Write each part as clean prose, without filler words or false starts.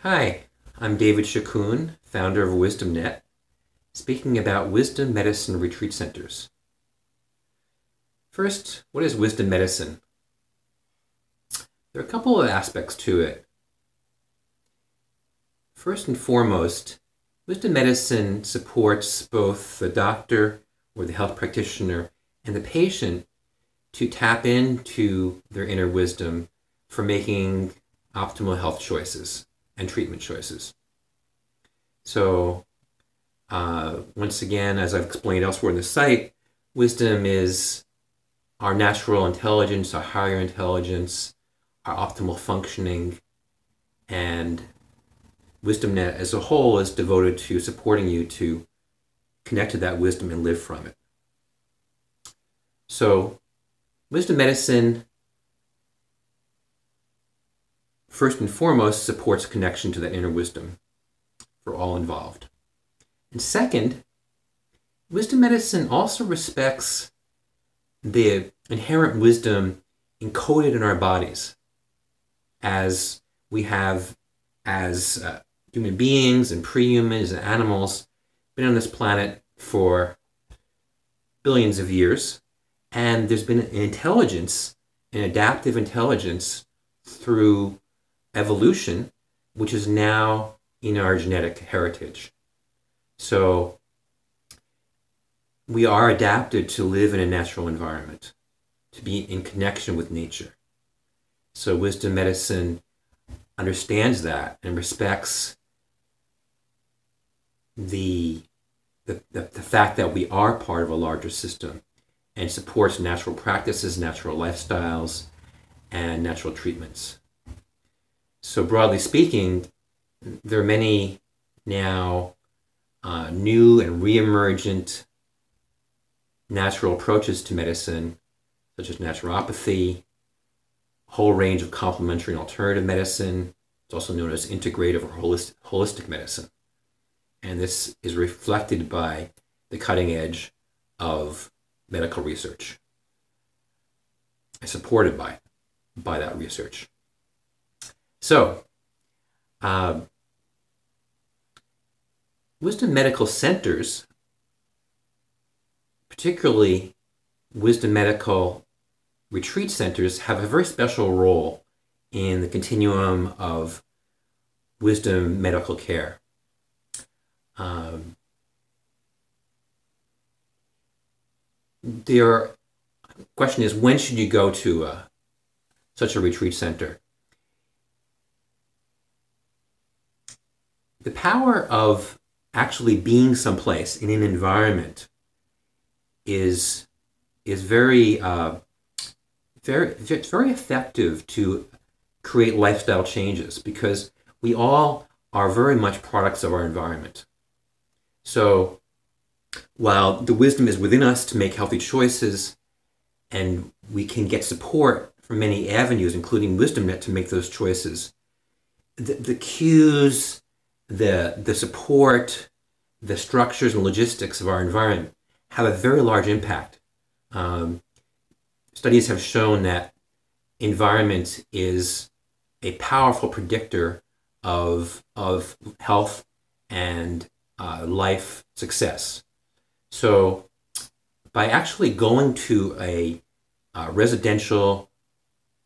Hi, I'm David Shakun, founder of WisdomNet, speaking about Wisdom Medicine Retreat Centers. First, what is Wisdom Medicine? There are a couple of aspects to it. First and foremost, Wisdom Medicine supports both the doctor or the health practitioner and the patient to tap into their inner wisdom for making optimal health choices and treatment choices. So once again, as I've explained elsewhere in the site, wisdom is our natural intelligence, our higher intelligence, our optimal functioning, and WisdomNet as a whole is devoted to supporting you to connect to that wisdom and live from it. So Wisdom Medicine, first and foremost, supports connection to that inner wisdom for all involved. And second, Wisdom Medicine also respects the inherent wisdom encoded in our bodies as we have as human beings and pre-humans and animals been on this planet for billions of years. And there's been an intelligence, an adaptive intelligence through evolution, which is now in our genetic heritage. So we are adapted to live in a natural environment, to be in connection with nature. So Wisdom Medicine understands that and respects the fact that we are part of a larger system and supports natural practices, natural lifestyles, and natural treatments. So broadly speaking, there are many now new and re-emergent natural approaches to medicine, such as naturopathy, a whole range of complementary and alternative medicine. It's also known as integrative or holistic medicine. And this is reflected by the cutting edge of medical research and supported by that research. So, Wisdom Medical Centers, particularly Wisdom Medical Retreat Centers, have a very special role in the continuum of wisdom medical care. The question is, when should you go to such a retreat center? The power of actually being someplace in an environment is very effective to create lifestyle changes, because we all are very much products of our environment. So while the wisdom is within us to make healthy choices, and we can get support from many avenues, including WisdomNet, to make those choices, the cues, the support, the structures and logistics of our environment have a very large impact. Studies have shown that environment is a powerful predictor of health and life success. So by actually going to a residential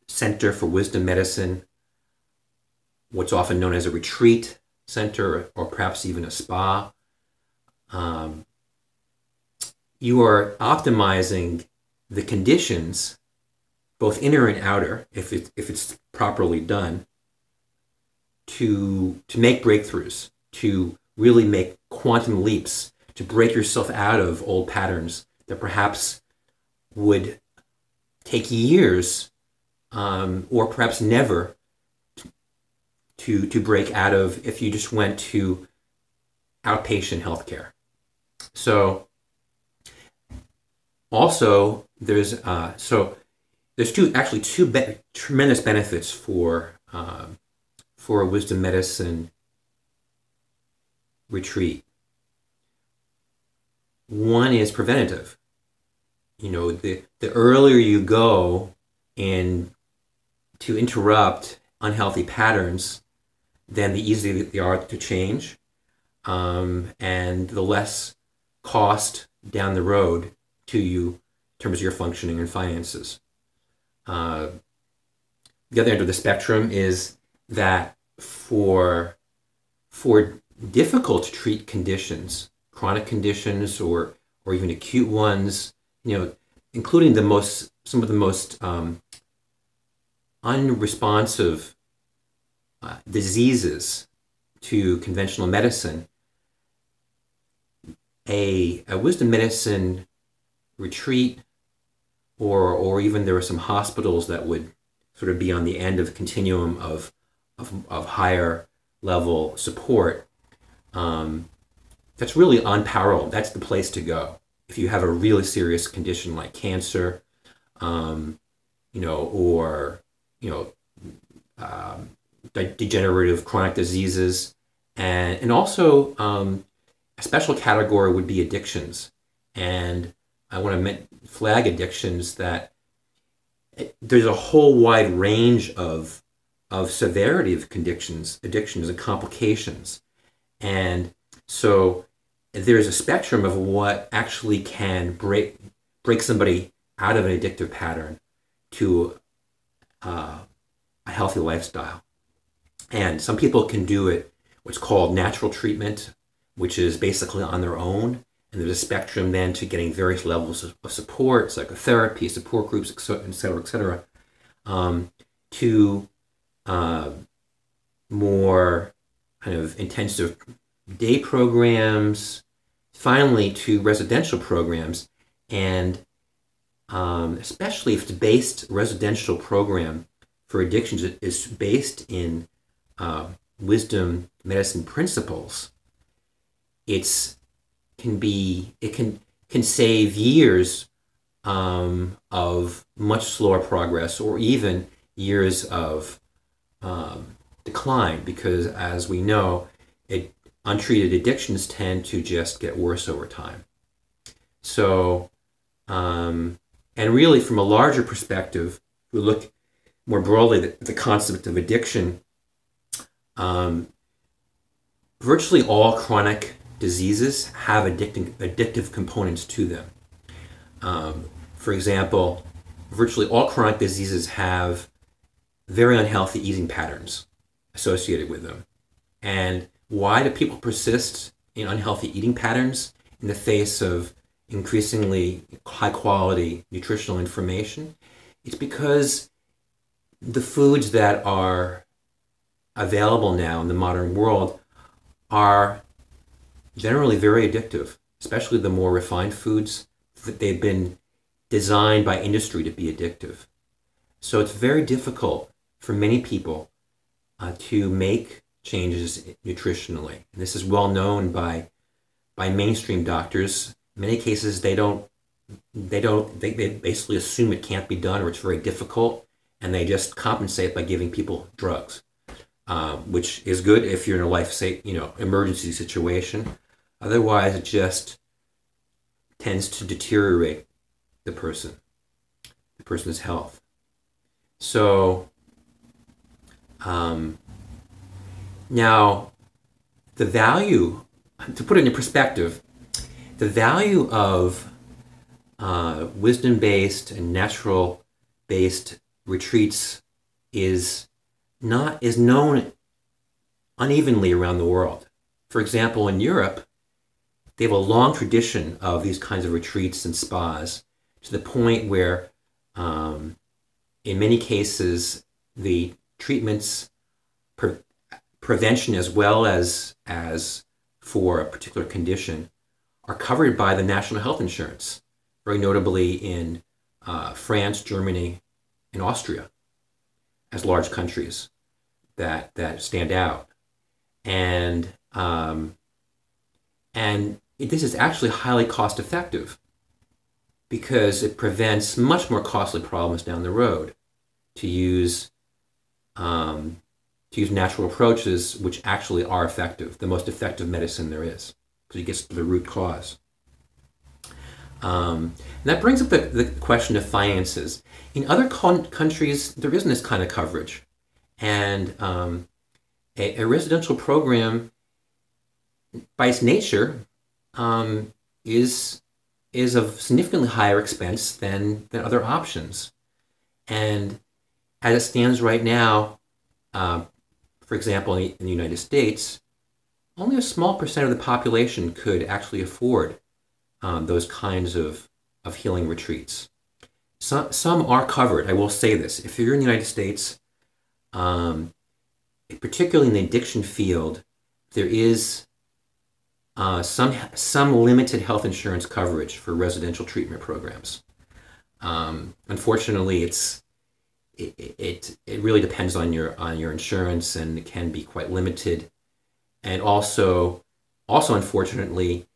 center for wisdom medicine, what's often known as a retreat center, or perhaps even a spa, you are optimizing the conditions, both inner and outer, if it's properly done, to make breakthroughs, to really make quantum leaps, to break yourself out of old patterns that perhaps would take years or perhaps never to break out of if you just went to outpatient healthcare. So also there's two tremendous benefits for a wisdom medicine retreat. One is preventative. You know, the earlier you go in to interrupt unhealthy patterns, then the easier they are to change, and the less cost down the road to you in terms of your functioning and finances. The other end of the spectrum is that for difficult to treat conditions, chronic conditions or even acute ones, including some of the most unresponsive diseases to conventional medicine, a wisdom medicine retreat, or even there are some hospitals that would sort of be on the end of the continuum of higher level support. That's really unparalleled. That's the place to go if you have a really serious condition like cancer, degenerative chronic diseases, and also a special category would be addictions. And I want to flag addictions that there's a whole wide range of severity of addictions and complications. And so there's a spectrum of what actually can break somebody out of an addictive pattern to a healthy lifestyle. And some people can do it, what's called natural treatment, which is basically on their own. And there's a spectrum then to getting various levels of support, psychotherapy, support groups, et cetera, to more kind of intensive day programs, finally to residential programs. And especially if the residential program for addictions is based in wisdom medicine principles, it can save years of much slower progress, or even years of decline, because as we know, untreated addictions tend to just get worse over time. So, and really from a larger perspective, we look more broadly at the concept of addiction. Virtually all chronic diseases have addictive components to them. For example, virtually all chronic diseases have very unhealthy eating patterns associated with them. And why do people persist in unhealthy eating patterns in the face of increasingly high quality nutritional information? It's because the foods that are available now in the modern world are generally very addictive, especially the more refined foods. They've been designed by industry to be addictive. So it's very difficult for many people to make changes nutritionally. And this is well known by mainstream doctors. In many cases, they basically assume it can't be done, or it's very difficult, and they just compensate by giving people drugs, which is good if you're in a emergency situation. Otherwise, it just tends to deteriorate the person's health. So now the value, to put it in perspective, the value of wisdom-based and natural-based retreats is known unevenly around the world. For example, in Europe, they have a long tradition of these kinds of retreats and spas, to the point where, in many cases, the treatments, prevention as well as for a particular condition, are covered by the national health insurance, very notably in France, Germany, and Austria, as large countries that stand out. And this is actually highly cost effective, because it prevents much more costly problems down the road to use natural approaches, which actually are effective, the most effective medicine there is, because it gets to the root cause. And that brings up the question of finances. In other countries, there isn't this kind of coverage. And a residential program, by its nature, is of significantly higher expense than other options. And as it stands right now, for example, in the United States, only a small percent of the population could actually afford those kinds of healing retreats. Some are covered. I will say this: if you're in the United States, particularly in the addiction field, there is some limited health insurance coverage for residential treatment programs. Unfortunately, it really depends on your insurance, and it can be quite limited. And also unfortunately,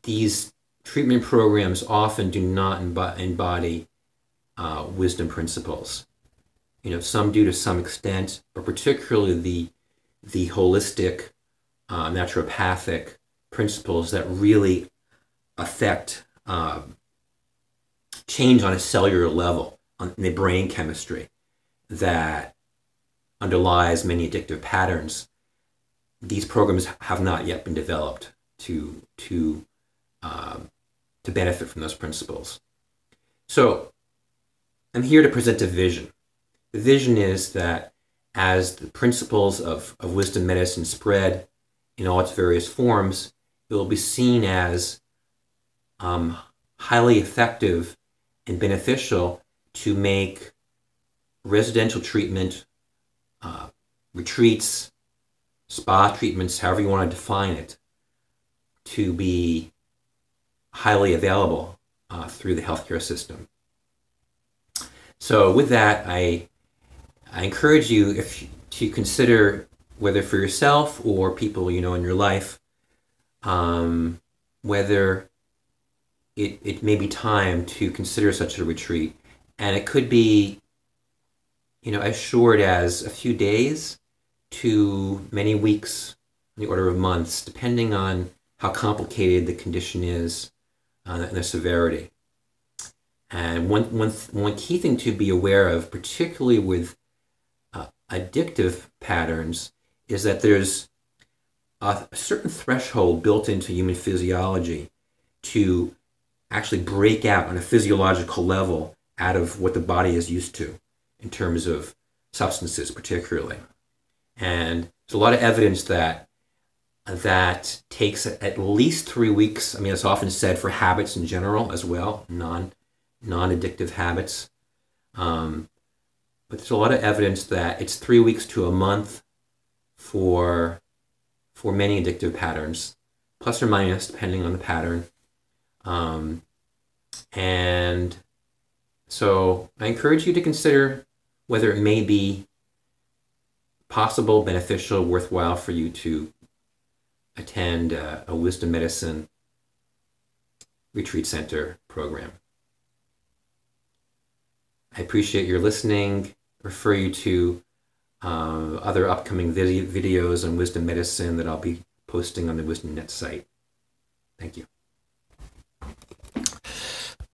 these treatment programs often do not embody wisdom principles. Some do to some extent, but particularly the holistic, naturopathic principles that really affect change on a cellular level in the brain chemistry that underlies many addictive patterns. These programs have not yet been developed to benefit from those principles. So I'm here to present a vision. The vision is that as the principles of wisdom medicine spread in all its various forms, it will be seen as highly effective and beneficial to make residential treatment, retreats, spa treatments, however you want to define it, to be highly available through the healthcare system. So with that, I encourage you to consider, whether for yourself or people in your life, whether it may be time to consider such a retreat. And it could be as short as a few days to many weeks, in the order of months, depending on how complicated the condition is and the severity. And one key thing to be aware of, particularly with addictive patterns, is that there's a certain threshold built into human physiology to actually break out on a physiological level out of what the body is used to in terms of substances particularly. And there's a lot of evidence that takes at least 3 weeks. I mean, it's often said for habits in general as well, non-addictive habits. But there's a lot of evidence that it's 3 weeks to a month for many addictive patterns, plus or minus, depending on the pattern. And so I encourage you to consider whether it may be possible, beneficial, worthwhile for you to attend a wisdom medicine retreat center program. I appreciate your listening. Refer you to other upcoming videos on wisdom medicine that I'll be posting on the WisdomNet site. Thank you.